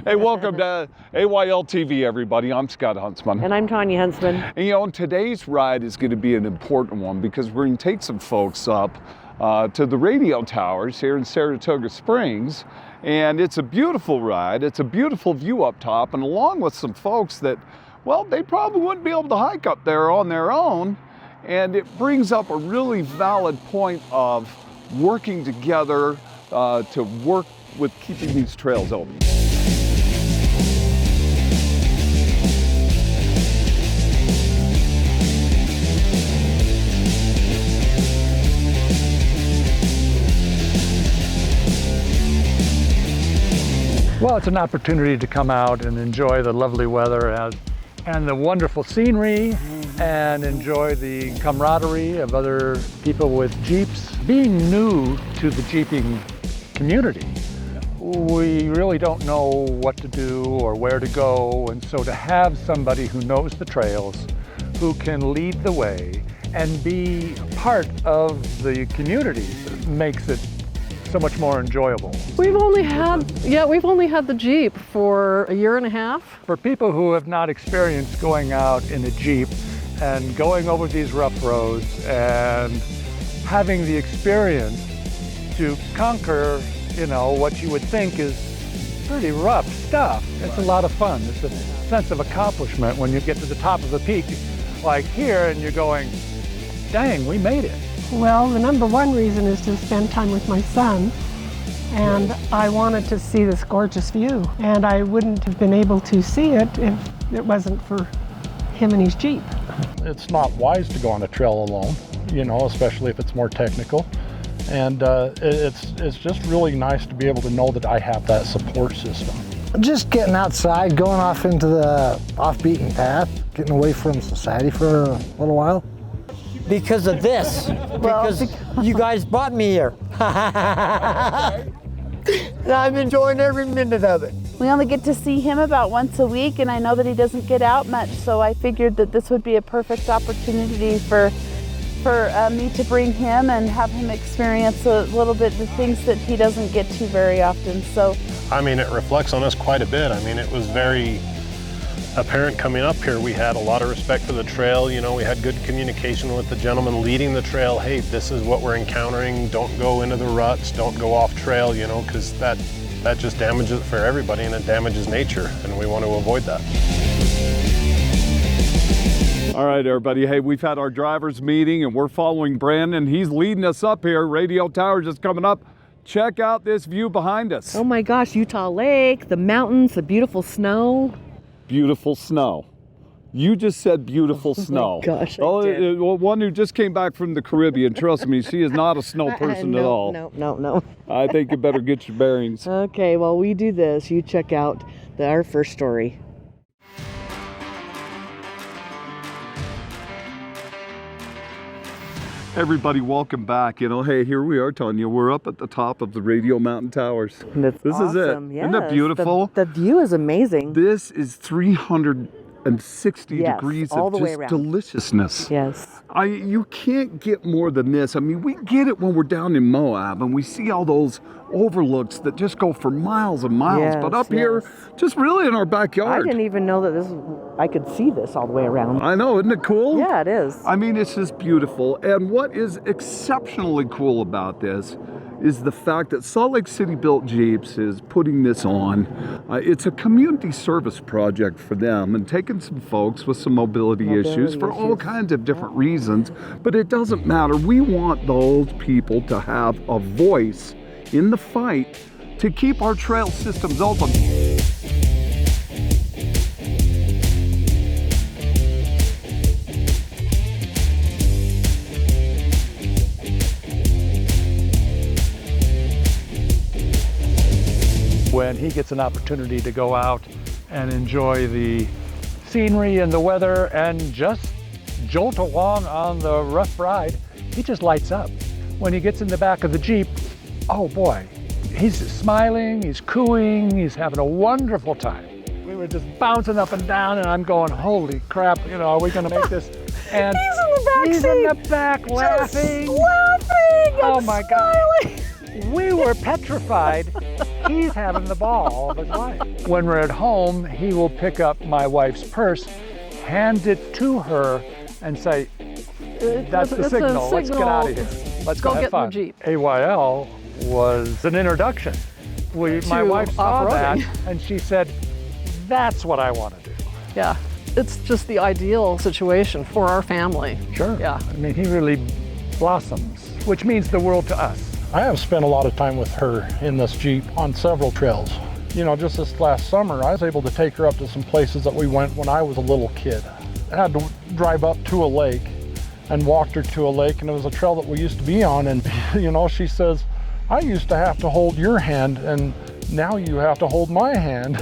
Hey, welcome to AYLTV, everybody. I'm Scott Huntsman. And I'm Tonya Huntsman. And you know, today's ride is going to be an important one because we're going to take some folks up to the radio towers here in Saratoga Springs. And it's a beautiful ride. It's a beautiful view up top, and along with some folks that, well, they probably wouldn't be able to hike up there on their own. And it brings up a really valid point of working together to work with keeping these trails open. Well, it's an opportunity to come out and enjoy the lovely weather and the wonderful scenery and enjoy the camaraderie of other people with Jeeps. Being new to the Jeeping community, we really don't know what to do or where to go, and so to have somebody who knows the trails, who can lead the way and be part of the community makes it so much more enjoyable. We've only had the Jeep for a year and a half. For people who have not experienced going out in a Jeep and going over these rough roads and having the experience to conquer, you know, what you would think is pretty rough stuff, it's a lot of fun. It's a sense of accomplishment when you get to the top of the peak like here and you're going, dang, we made it. Well, the number one reason is to spend time with my son, and I wanted to see this gorgeous view, and I wouldn't have been able to see it if it wasn't for him and his Jeep. It's not wise to go on a trail alone, you know, especially if it's more technical, and it's just really nice to be able to know that I have that support system. Just getting outside, going off into the off-beaten path, getting away from society for a little while. Because of this, because you guys brought me here. And I'm enjoying every minute of it. We only get to see him about once a week, and I know that he doesn't get out much, so I figured that this would be a perfect opportunity for me to bring him and have him experience a little bit the things that he doesn't get to very often. So, I mean, it reflects on us quite a bit. I mean, it was very apparent coming up here. We had a lot of respect for the trail. You know, we had good communication with the gentleman leading the trail. Hey, this is what we're encountering. Don't go into the ruts. Don't go off trail, you know, because that just damages it for everybody, and it damages nature, and we want to avoid that. All right, everybody. Hey, we've had our drivers meeting, and we're following Brandon. He's leading us up here. Radio Tower just coming up. Check out this view behind us. Oh my gosh, Utah Lake, the mountains, the beautiful snow. Beautiful snow. You just said beautiful snow. Oh my gosh, I did. One who just came back from the Caribbean. Trust me, she is not a snow person at all. No. I think you better get your bearings. Okay, well, we do this. You check out our first story. Everybody, welcome back. You know, hey, here we are, Tonya. We're up at the top of the Radio Mountain Towers. This is it. Yes. Isn't that beautiful? The view is amazing. This is 360 degrees all of the way just around. Deliciousness. Yes. You can't get more than this. I mean, we get it when we're down in Moab and we see all those overlooks that just go for miles and miles. Yes, but up here, just really in our backyard. I didn't even know that I could see this all the way around. I know, isn't it cool? Yeah, it is. I mean, it's just beautiful. And what is exceptionally cool about this is the fact that Salt Lake City Built Jeeps is putting this on. It's a community service project for them and taking some folks with some mobility issues for all kinds of different reasons. But it doesn't matter. We want those people to have a voice in the fight to keep our trail systems open. When he gets an opportunity to go out and enjoy the scenery and the weather and just jolt along on the rough ride, he just lights up. When he gets in the back of the Jeep, oh boy, he's smiling, he's cooing, he's having a wonderful time. We were just bouncing up and down, and I'm going, holy crap, you know, are we gonna make this? And he's in the back he's seat. in the back laughing. Just laughing. Oh and my smiling. God. We were petrified. He's having the ball of his life. When we're at home, he will pick up my wife's purse, hand it to her, and say, that's the signal, let's get out of here. Let's go have fun. Jeep. AYL was an introduction. My wife saw that and she said, that's what I want to do. Yeah, it's just the ideal situation for our family. Sure. Yeah. I mean, he really blossoms, which means the world to us. I have spent a lot of time with her in this Jeep on several trails. You know, just this last summer, I was able to take her up to some places that we went when I was a little kid. I had to drive up to a lake and walked her to a lake, and it was a trail that we used to be on, and you know, she says, I used to have to hold your hand, and now you have to hold my hand.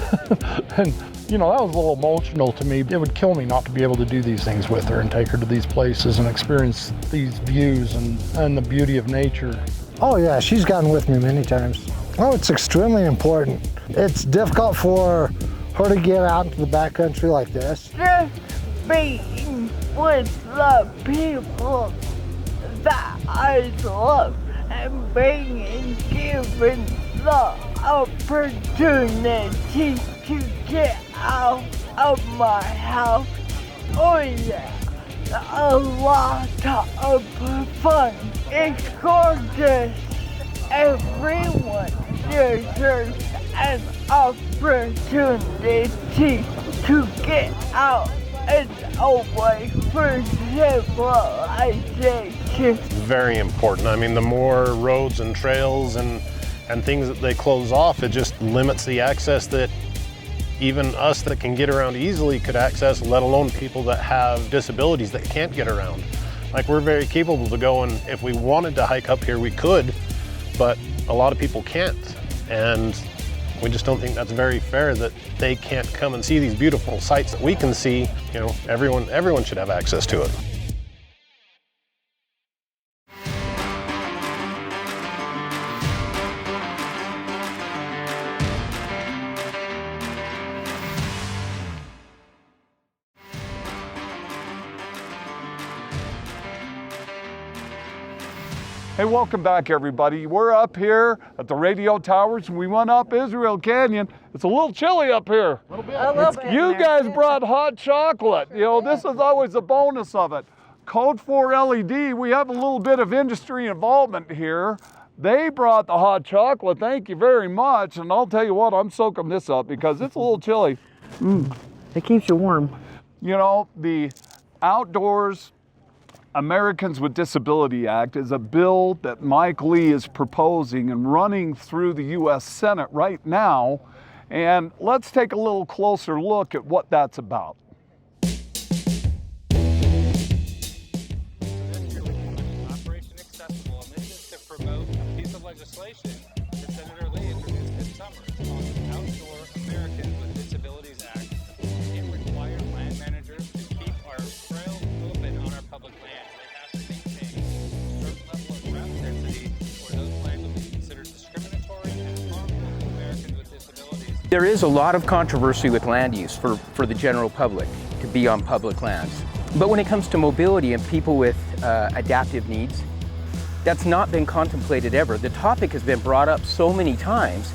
And you know, that was a little emotional to me. It would kill me not to be able to do these things with her and take her to these places and experience these views and the beauty of nature. Oh yeah, she's gotten with me many times. Oh, it's extremely important. It's difficult for her to get out into the backcountry like this. Just being with the people that I love and being given the opportunity to get out of my house. Oh yeah, a lot of fun. It's gorgeous. Everyone deserves an opportunity to get out and away from civilization. Very important. I mean, the more roads and trails and things that they close off, it just limits the access that even us that can get around easily could access, let alone people that have disabilities that can't get around. Like, we're very capable to go, and if we wanted to hike up here, we could, but a lot of people can't. And we just don't think that's very fair that they can't come and see these beautiful sights that we can see. You know, everyone should have access to it. Hey, welcome back everybody. We're up here at the radio towers and we went up Israel Canyon. It's a little chilly up here. A little bit. You guys brought hot chocolate. You know, this is always a bonus of it. Code 4 LED, we have a little bit of industry involvement here. They brought the hot chocolate, thank you very much. And I'll tell you what, I'm soaking this up because it's a little chilly. It keeps you warm. You know, the Outdoors Americans with Disability Act is a bill that Mike Lee is proposing and running through the U.S. Senate right now. And let's take a little closer look at what that's about. Operation Accessible, and this is to promote a piece of legislation that Senator Lee introduced this summer. It's called the Outdoor Americans with Disabilities Act. It requires land managers to keep our trails open on our public lands. They have to maintain a certain level of ground density, or those lands will be considered discriminatory and harmful to Americans with disabilities. There is a lot of controversy with land use for the general public to be on public lands. But when it comes to mobility and people with adaptive needs, that's not been contemplated ever. The topic has been brought up so many times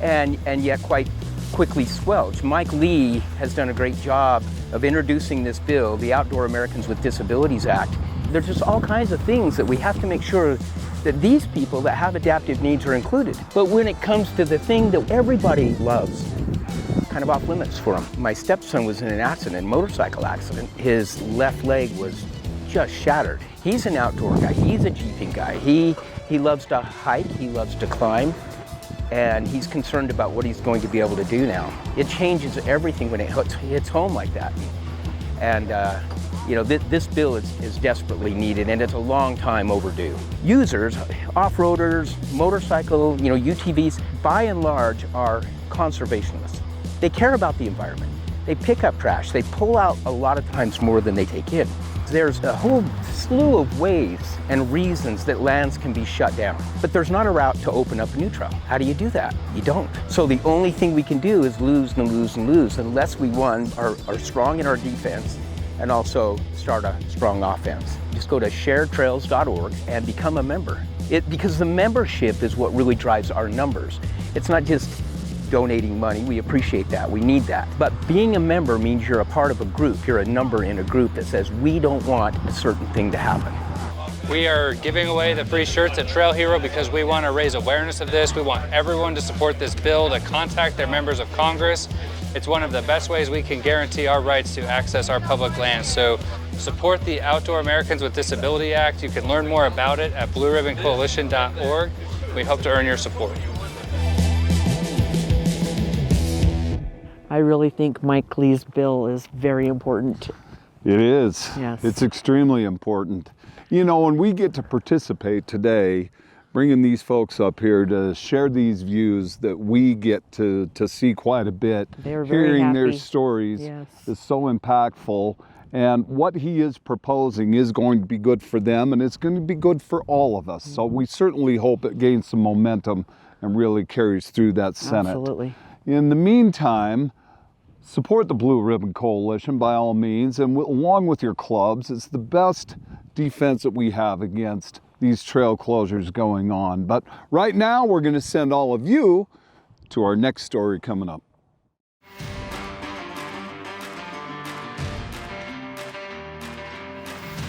and yet quite quickly squelched. Mike Lee has done a great job of introducing this bill, the Outdoor Americans with Disabilities Act. There's just all kinds of things that we have to make sure that these people that have adaptive needs are included. But when it comes to the thing that everybody loves, kind of off limits for him. My stepson was in an accident, motorcycle accident. His left leg was just shattered. He's an outdoor guy, he's a jeeping guy. He loves to hike, he loves to climb, and he's concerned about what he's going to be able to do now. It changes everything when it hits home like that. And you know, this bill is desperately needed, and it's a long time overdue. Users, off-roaders, motorcycle, you know, UTVs, by and large are conservationists. They care about the environment. They pick up trash. They pull out a lot of times more than they take in. There's a whole slew of ways and reasons that lands can be shut down. But there's not a route to open up a new trail. How do you do that? You don't. So the only thing we can do is lose and lose and lose unless we, one, are strong in our defense and also start a strong offense. Just go to sharedtrails.org and become a member. Because the membership is what really drives our numbers. It's not just donating money. We appreciate that. We need that. But being a member means you're a part of a group. You're a number in a group that says we don't want a certain thing to happen. We are giving away the free shirts at Trail Hero because we want to raise awareness of this. We want everyone to support this bill, to contact their members of Congress. It's one of the best ways we can guarantee our rights to access our public lands. So support the Outdoor Americans with Disability Act. You can learn more about it at blueribboncoalition.org. We hope to earn your support. I really think Mike Lee's bill is very important. It is. Yes. It's extremely important. You know, when we get to participate today, bringing these folks up here to share these views that we get to see quite a bit, They're very hearing their happy. stories Yes. is so impactful. And what he is proposing is going to be good for them, and it's going to be good for all of us. So we certainly hope it gains some momentum and really carries through that Senate. Absolutely. In the meantime, support the Blue Ribbon Coalition by all means, and along with your clubs. It's the best defense that we have against these trail closures going on. But right now, we're going to send all of you to our next story coming up.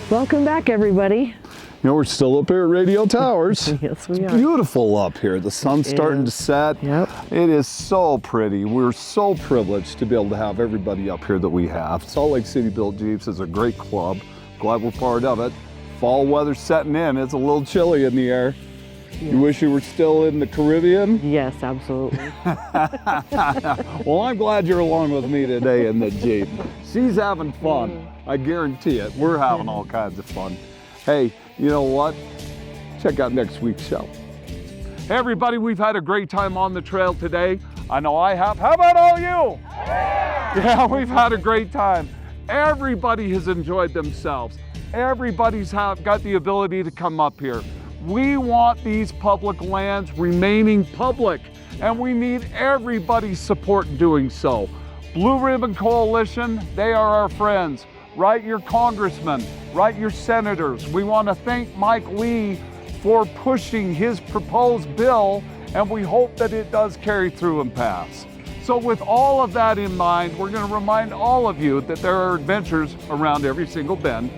Welcome back, everybody. You know, we're still up here at Radio Towers. Yes, we It's are. beautiful up here. The sun's starting to is. set. Yep. It is so pretty. We're so privileged to be able to have everybody up here that we have. Salt Lake City Built Jeeps is a great club. Glad we're part of it. Fall weather's setting in. It's a little chilly in the air. You wish you were still in the Caribbean? Yes, absolutely. Well, I'm glad you're along with me today in the Jeep. She's having fun. I guarantee it. We're having all kinds of fun. Hey, you know what? Check out next week's show. Hey everybody, we've had a great time on the trail today. I know I have. How about all you? Yeah, we've had a great time. Everybody has enjoyed themselves. Everybody's got the ability to come up here. We want these public lands remaining public, and we need everybody's support in doing so. Blue Ribbon Coalition, they are our friends. Write your congressmen, write your senators. We want to thank Mike Lee for pushing his proposed bill, and we hope that it does carry through and pass. So with all of that in mind, we're going to remind all of you that there are adventures around every single bend.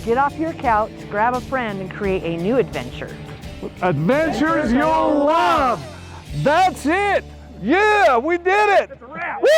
Get off your couch, grab a friend, and create a new adventure. Adventures you'll love! That's it! Yeah, we did it! Woo!